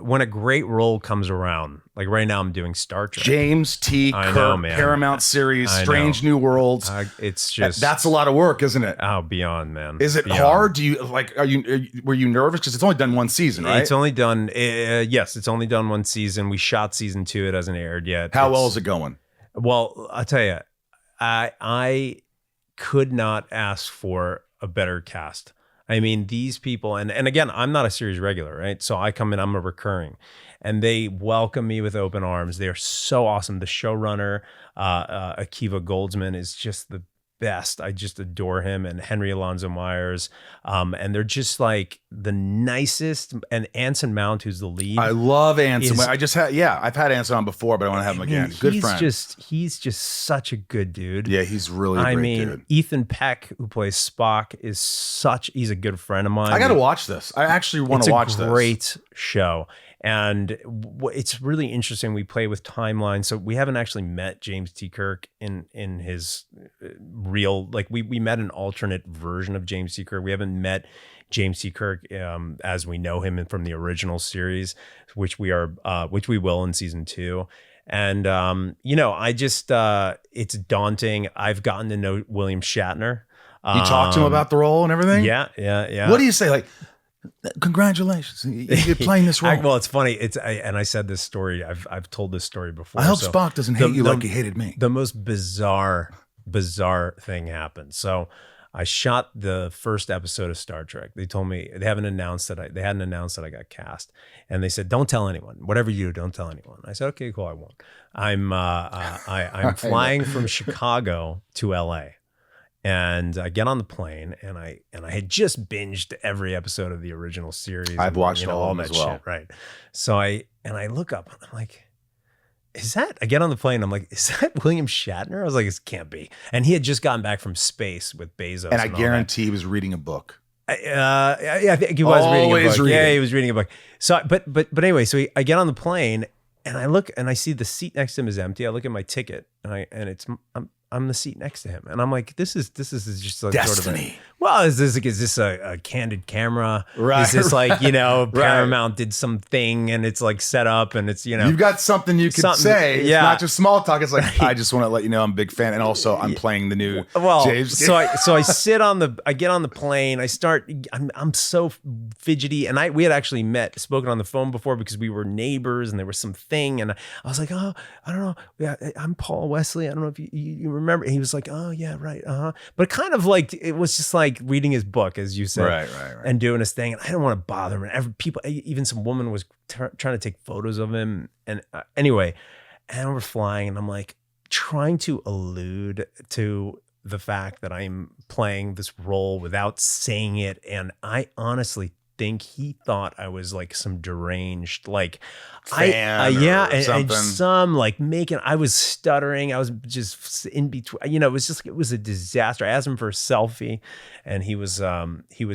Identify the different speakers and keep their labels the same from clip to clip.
Speaker 1: when a great role comes around, like right now I'm doing Star Trek.
Speaker 2: James T. Kirk, Paramount series, Strange New Worlds.
Speaker 1: It's just
Speaker 2: that's a lot of work, isn't it?
Speaker 1: Oh, beyond, man.
Speaker 2: Is it hard? Do you were you nervous because it's only done one season, right?
Speaker 1: It's only done. Yes, it's only done one season. We shot season 2. It hasn't aired yet.
Speaker 2: How well is it going?
Speaker 1: Well, I'll tell you, I could not ask for a better cast. I mean, these people, and again, I'm not a series regular, right? So I come in, I'm a recurring, and they welcome me with open arms. They're so awesome. The showrunner, Akiva Goldsman, is just the best. I just adore him, and Henry Alonzo Myers. And they're just like the nicest. And Anson Mount, who's the lead.
Speaker 2: I love Anson. I've had Anson on before, but I want to have him again. Good friend.
Speaker 1: He's just such a good dude.
Speaker 2: Yeah, he's really a great dude.
Speaker 1: Ethan Peck, who plays Spock, he's a good friend of mine.
Speaker 2: I got to watch this. I actually want to watch this.
Speaker 1: It's a great show. And it's really interesting. We play with timelines. So we haven't actually met James T. Kirk in his real, like we met an alternate version of James T. Kirk. We haven't met James T. Kirk as we know him from the original series, which we will in season 2. And, I just, it's daunting. I've gotten to know William Shatner.
Speaker 2: You talked to him about the role and everything?
Speaker 1: Yeah.
Speaker 2: What do you say? Like, congratulations, you're playing this role.
Speaker 1: Well, it's funny. And I said this story. I've told this story before.
Speaker 2: I hope Spock doesn't hate you like he hated me.
Speaker 1: The most bizarre thing happened. So I shot the first episode of Star Trek. They told me they hadn't announced that I got cast, and they said, "Don't tell anyone. Whatever you do, don't tell anyone." I said, "Okay, cool. I won't." I'm flying from Chicago to L.A. And I get on the plane, and I had just binged every episode of the original series.
Speaker 2: I've watched all that shit,
Speaker 1: right? So I look up, and I'm like, I get on the plane, I'm like, is that William Shatner? I was like, it can't be. And he had just gotten back from space with Bezos.
Speaker 2: And I guarantee he was reading a book.
Speaker 1: I think he was reading a book. Yeah, he was reading a book. So, but anyway, so I get on the plane, and I look, and I see the seat next to him is empty. I look at my ticket, and I'm the seat next to him, and I'm like, this is just like
Speaker 2: destiny.
Speaker 1: Is this a candid camera?
Speaker 2: Right.
Speaker 1: Is this like, Paramount did something and it's like set up and it's,
Speaker 2: you've got something you could say. It's not just small talk. It's like, I just want to let you know I'm a big fan. And also I'm playing the new James.
Speaker 1: So I I get on the plane. I'm so fidgety. And we had actually spoken on the phone before because we were neighbors and there was something. And I was like, oh, I don't know. Yeah, I'm Paul Wesley. I don't know if you remember. And he was like, oh yeah, right. But kind of like, it was just like reading his book, as you said,
Speaker 2: right.
Speaker 1: and doing his thing. And I don't want to bother him. And even some woman was trying to take photos of him. And anyway, and we're flying, and I'm like trying to allude to the fact that I'm playing this role without saying it. And I honestly think he thought I was like some deranged, like
Speaker 2: fan
Speaker 1: and some like I was stuttering. I was just in between, it was a disaster. I asked him for a selfie, and he was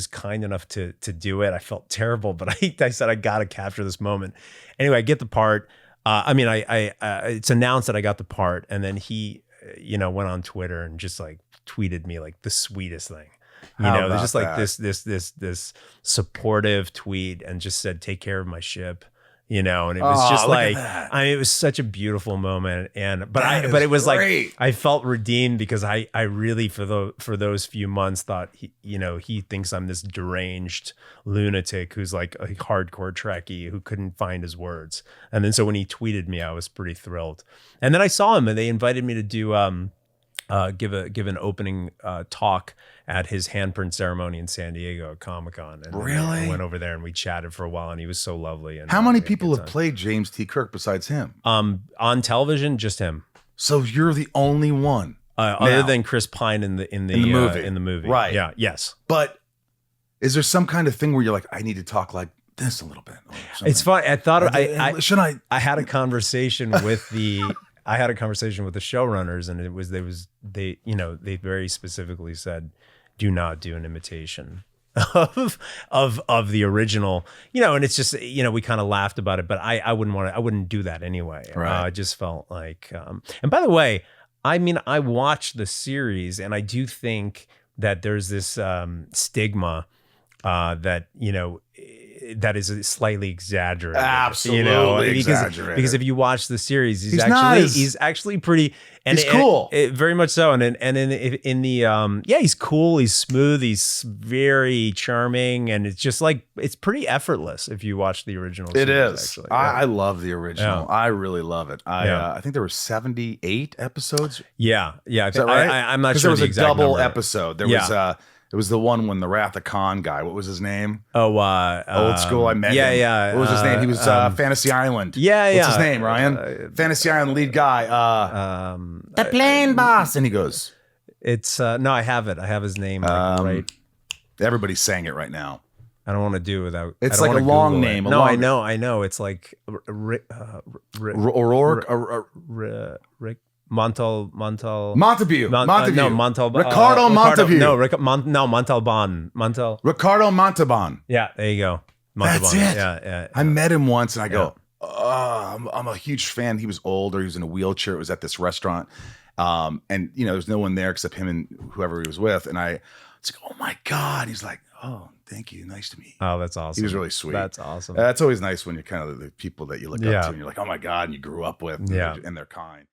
Speaker 1: kind enough to do it. I felt terrible, but I said, I got to capture this moment. Anyway, I get the part. It's announced that I got the part, and then he, went on Twitter and just like tweeted me like the sweetest thing. There's just like this supportive tweet, and just said, "Take care of my ship," and it was just like, it was such a beautiful moment. But it was great. Like, I felt redeemed because I really for those few months thought he thinks I'm this deranged lunatic who's like a hardcore Trekkie who couldn't find his words. And then so when he tweeted me, I was pretty thrilled. And then I saw him, and they invited me to do give an opening talk at his handprint ceremony in San Diego at Comic-Con. And
Speaker 2: really?
Speaker 1: I went over there and we chatted for a while, and he was so lovely. And
Speaker 2: how many people have played James T. Kirk besides him?
Speaker 1: On television, just him.
Speaker 2: So you're the only one,
Speaker 1: other than Chris Pine in the movie,
Speaker 2: right?
Speaker 1: Yeah, yes.
Speaker 2: But is there some kind of thing where you're like, I need to talk like this a little bit?
Speaker 1: It's fun. I thought
Speaker 2: I
Speaker 1: had a conversation with the. I had a conversation with the showrunners, and they very specifically said, do not do an imitation of the original, and it's just, we kind of laughed about it, but I wouldn't do that anyway.
Speaker 2: Right.
Speaker 1: I just felt like, and by the way, I watched the series, and I do think that there's this stigma that, that is slightly exaggerated.
Speaker 2: Absolutely exaggerated.
Speaker 1: Because if you watch the series, he's actually pretty. And
Speaker 2: he's cool.
Speaker 1: Very much so. And in the he's cool. He's smooth. He's very charming, and it's just like it's pretty effortless if you watch the original.
Speaker 2: It
Speaker 1: series,
Speaker 2: is.
Speaker 1: Actually.
Speaker 2: I love the original. I really love it. I think there were 78 episodes.
Speaker 1: Yeah.
Speaker 2: Is that right?
Speaker 1: I'm not sure.
Speaker 2: There was a double
Speaker 1: number.
Speaker 2: episode. There was it was the one when the Wrath of Khan guy. What was his name?
Speaker 1: Oh,
Speaker 2: Old School. I met him.
Speaker 1: Yeah.
Speaker 2: What was his name? He was Fantasy Island. What's his name, Ryan? Fantasy Island lead guy. The plane boss. And he goes.
Speaker 1: It's no, I have it. I have his name right.
Speaker 2: Everybody's saying it right now.
Speaker 1: I don't want to do it without.
Speaker 2: It's like a long name.
Speaker 1: No, I know. It's like
Speaker 2: O'Rourke.
Speaker 1: Rick. Montalban.
Speaker 2: Ricardo Montalban.
Speaker 1: Montalban.
Speaker 2: Ricardo Montalban.
Speaker 1: Yeah, there you go.
Speaker 2: Montalban. That's it.
Speaker 1: Yeah.
Speaker 2: I met him once, and I go, I'm a huge fan. He was older. He was in a wheelchair. It was at this restaurant, and there's no one there except him and whoever he was with. And I was like, oh my God. He's like, oh, thank you. Nice to meet you.
Speaker 1: Oh, that's awesome.
Speaker 2: He was really sweet.
Speaker 1: That's awesome.
Speaker 2: That's always nice when you're kind of the people that you look up to, and you're like, oh my God, and you grew up with, and they're kind.